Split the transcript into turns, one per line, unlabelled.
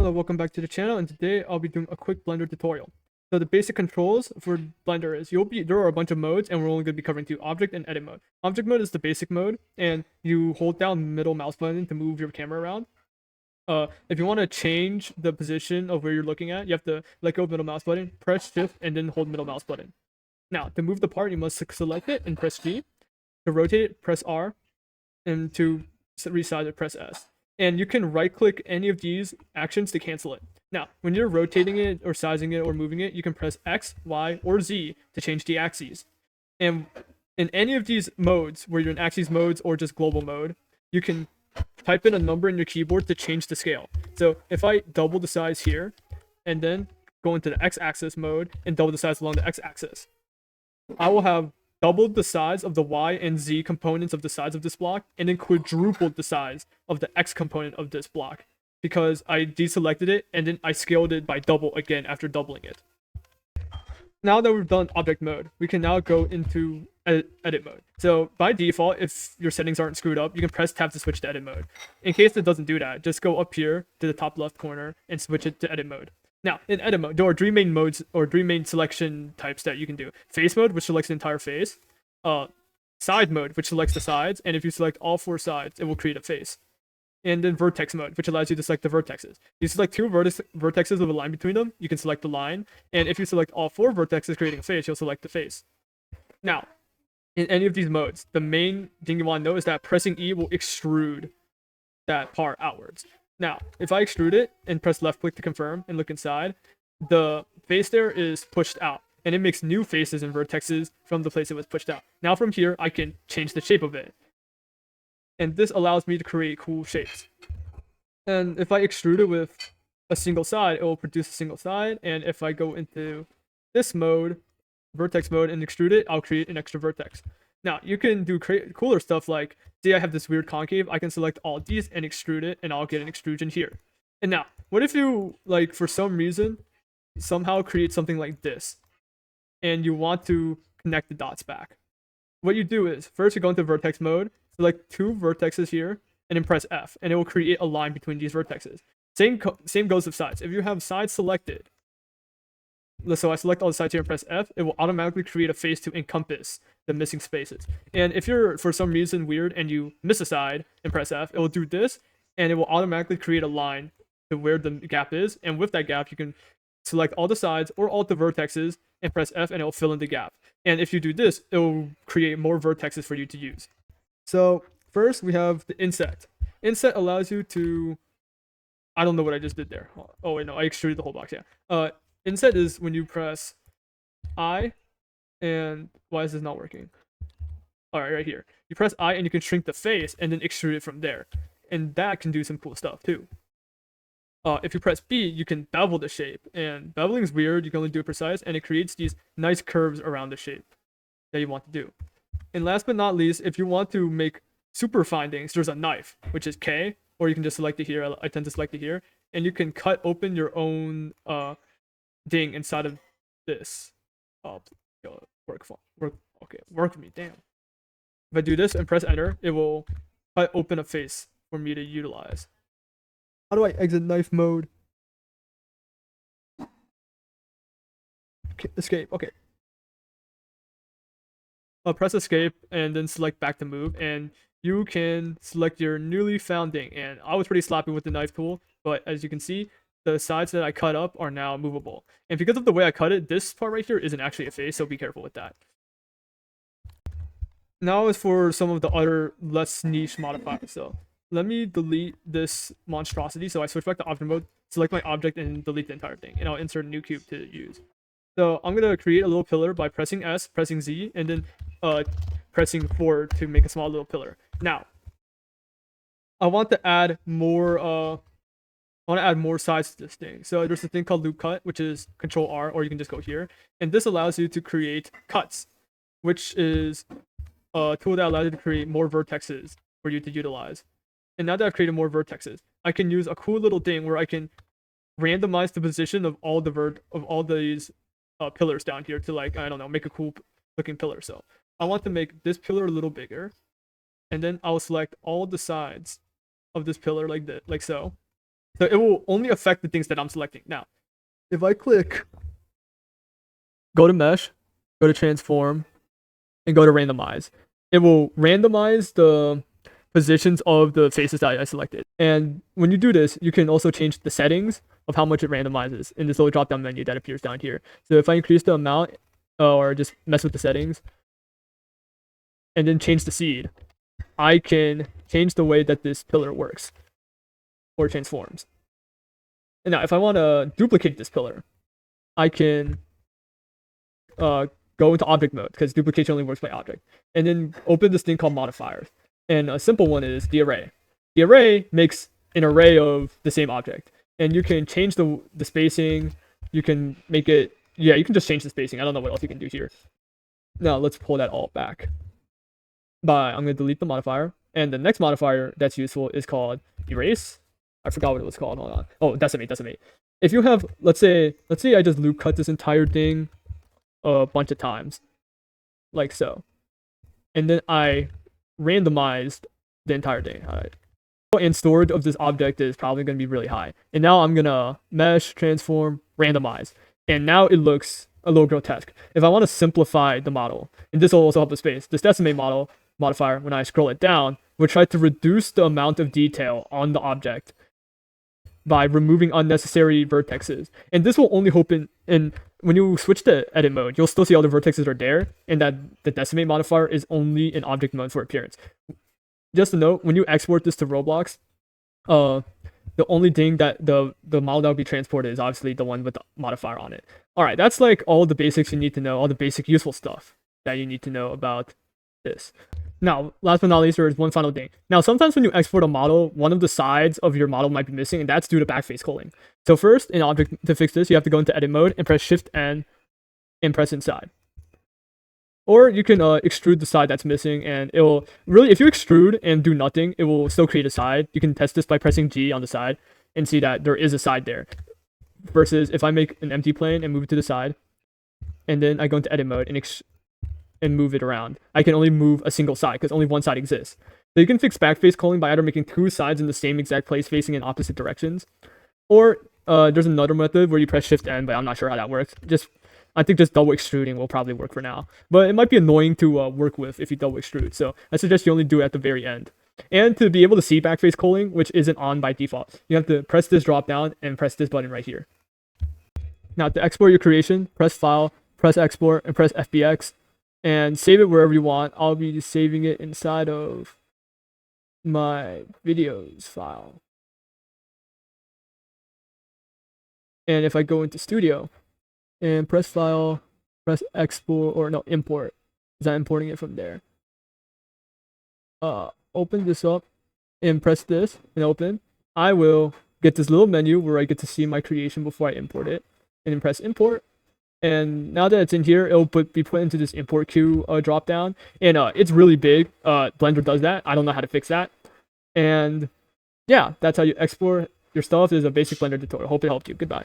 Hello, welcome back to the channel, and today I'll be doing a quick Blender tutorial. So the basic controls for Blender is there are a bunch of modes, and we're only going to be covering two: object and edit mode. Object mode is the basic mode, and you hold down middle mouse button to move your camera around. If you want to change the position of where you're looking at, you have to let go of middle mouse button, press shift, and then hold middle mouse button. Now, to move the part, you must select it and press G. To rotate it, press R, and to resize it, press S. And you can right click any of these actions to cancel it. Now, when you're rotating it or sizing it or moving it, you can press X, Y, or Z to change the axes. And in any of these modes, where you're in axes modes or just global mode, you can type in a number in your keyboard to change the scale. So if I double the size here and then go into the X-axis mode and double the size along the X-axis, I will have doubled the size of the Y and Z components of the size of this block, and then quadrupled the size of the X component of this block, because I deselected it and then I scaled it by double again after doubling it. Now that we've done object mode, we can now go into edit mode. So by default, if your settings aren't screwed up, you can press tab to switch to edit mode. In case it doesn't do that, just go up here to the top left corner and switch it to edit mode. Now, in edit mode, there are three main modes or three main selection types that you can do. Face mode, which selects the entire face. Side mode, which selects the sides. And if you select all four sides, it will create a face. And then vertex mode, which allows you to select the vertexes. You select two vertexes with a line between them, you can select the line. And if you select all four vertexes creating a face, you'll select the face. Now, in any of these modes, the main thing you want to know is that pressing E will extrude that part outwards. Now, if I extrude it and press left click to confirm and look inside, the face there is pushed out, and it makes new faces and vertexes from the place it was pushed out. Now from here, I can change the shape of it. And this allows me to create cool shapes. And if I extrude it with a single side, it will produce a single side. And if I go into this mode, vertex mode, and extrude it, I'll create an extra vertex. Now, you can do cooler stuff like, see, I have this weird concave. I can select all these and extrude it, and I'll get an extrusion here. And now, what if you, like, for some reason, somehow create something like this, and you want to connect the dots back? What you do is, first you go into vertex mode, select two vertexes here, and then press F, and it will create a line between these vertexes. Same goes with sides. If you have sides selected, so I select all the sides here and press F, it will automatically create a face to encompass the missing spaces. And if you're for some reason weird and you miss a side and press F, it will do this, and it will automatically create a line to where the gap is. And with that gap, you can select all the sides or all the vertexes and press F, and it will fill in the gap. And if you do this, it will create more vertexes for you to use. So first we have the inset. Inset allows you to, I don't know what I just did there. Oh wait, no, I extruded the whole box. Yeah. Inset is when you press I, and why is this not working? All right, right here. You press I and you can shrink the face and then extrude it from there. And that can do some cool stuff too. If you press B, you can bevel the shape. And beveling is weird. You can only do it precise, and it creates these nice curves around the shape that you want to do. And last but not least, if you want to make super findings, there's a knife, which is K, or you can just select it here. I tend to select it here. And you can cut open your own thing inside of this. Work with me, damn. If I do this and press enter, it will open a face for me to utilize. How do I exit knife mode? Okay, escape. Okay. I'll press escape and then select back to move, and you can select your newly found thing. And I was pretty sloppy with the knife tool, but as you can see, the sides that I cut up are now movable. And because of the way I cut it, this part right here isn't actually a face, so be careful with that. Now as for some of the other less niche modifiers. So let me delete this monstrosity. So I switch back to object mode, select my object, and delete the entire thing. And I'll insert a new cube to use. So I'm going to create a little pillar by pressing S, pressing Z, and then pressing forward to make a small little pillar. Now, I want to add more sides to this thing. So there's a thing called loop cut, which is Control R, or you can just go here. And this allows you to create cuts, which is a tool that allows you to create more vertexes for you to utilize. And now that I've created more vertexes, I can use a cool little thing where I can randomize the position of all these pillars down here to, like, I don't know, make a cool looking pillar. So I want to make this pillar a little bigger, and then I'll select all the sides of this pillar like so. So it will only affect the things that I'm selecting. Now, if I click go to mesh, go to transform, and go to randomize, it will randomize the positions of the faces that I selected. And when you do this, you can also change the settings of how much it randomizes in this little drop down menu that appears down here. So if I increase the amount or just mess with the settings and then change the seed, I can change the way that this pillar works or transforms. And now if I want to duplicate this pillar, I can go into object mode because duplication only works by object, and then open this thing called modifiers. And a simple one is the array. The array makes an array of the same object, and you can change the spacing. You can make it, yeah, you can just change the spacing. I don't know what else you can do here. Now let's pull that all back. I'm going to delete the modifier, and the next modifier that's useful is called erase. I forgot what it was called. Hold on. Oh, decimate. If you have, let's say I just loop cut this entire thing a bunch of times, like so, and then I randomized the entire thing. All right. And storage of this object is probably going to be really high. And now I'm going to mesh, transform, randomize. And now it looks a little grotesque. If I want to simplify the model, and this will also help the space, this decimate modifier, when I scroll it down, will try to reduce the amount of detail on the object by removing unnecessary vertexes. And this will only open, and when you switch to edit mode, you'll still see all the vertexes are there, and that the decimate modifier is only in object mode for appearance. Just a note, when you export this to Roblox, the only thing that the model that will be transported is obviously the one with the modifier on it. All right, that's like all the basics you need to know, all the basic useful stuff that you need to know about this. Now, last but not least, there is one final thing. Now, sometimes when you export a model, one of the sides of your model might be missing, and that's due to backface culling. So first, in object, to fix this, you have to go into edit mode and press Shift N and press inside. Or you can extrude the side that's missing, and it will really, if you extrude and do nothing, it will still create a side. You can test this by pressing G on the side and see that there is a side there. Versus if I make an empty plane and move it to the side, and then I go into edit mode and move it around, I can only move a single side because only one side exists. So you can fix backface culling by either making two sides in the same exact place facing in opposite directions, or there's another method where you press Shift N, but I'm not sure how that works. I think just double extruding will probably work for now, but it might be annoying to work with if you double extrude. So I suggest you only do it at the very end. And to be able to see backface culling, which isn't on by default, you have to press this drop down and press this button right here. Now to export your creation, press File, press Export, and press FBX, and save it wherever you want. I'll be saving it inside of my videos file. And if I go into Studio and press File, press Export, or no, Import, because I'm importing it from there. Open this up and press this and open. I will get this little menu where I get to see my creation before I import it, and then press Import. And now that it's in here, it'll be put into this import queue drop down, and it's really big. Blender does that. I don't know how to fix that. And yeah, that's how you export your stuff. This is a basic Blender tutorial. Hope it helped you. Goodbye.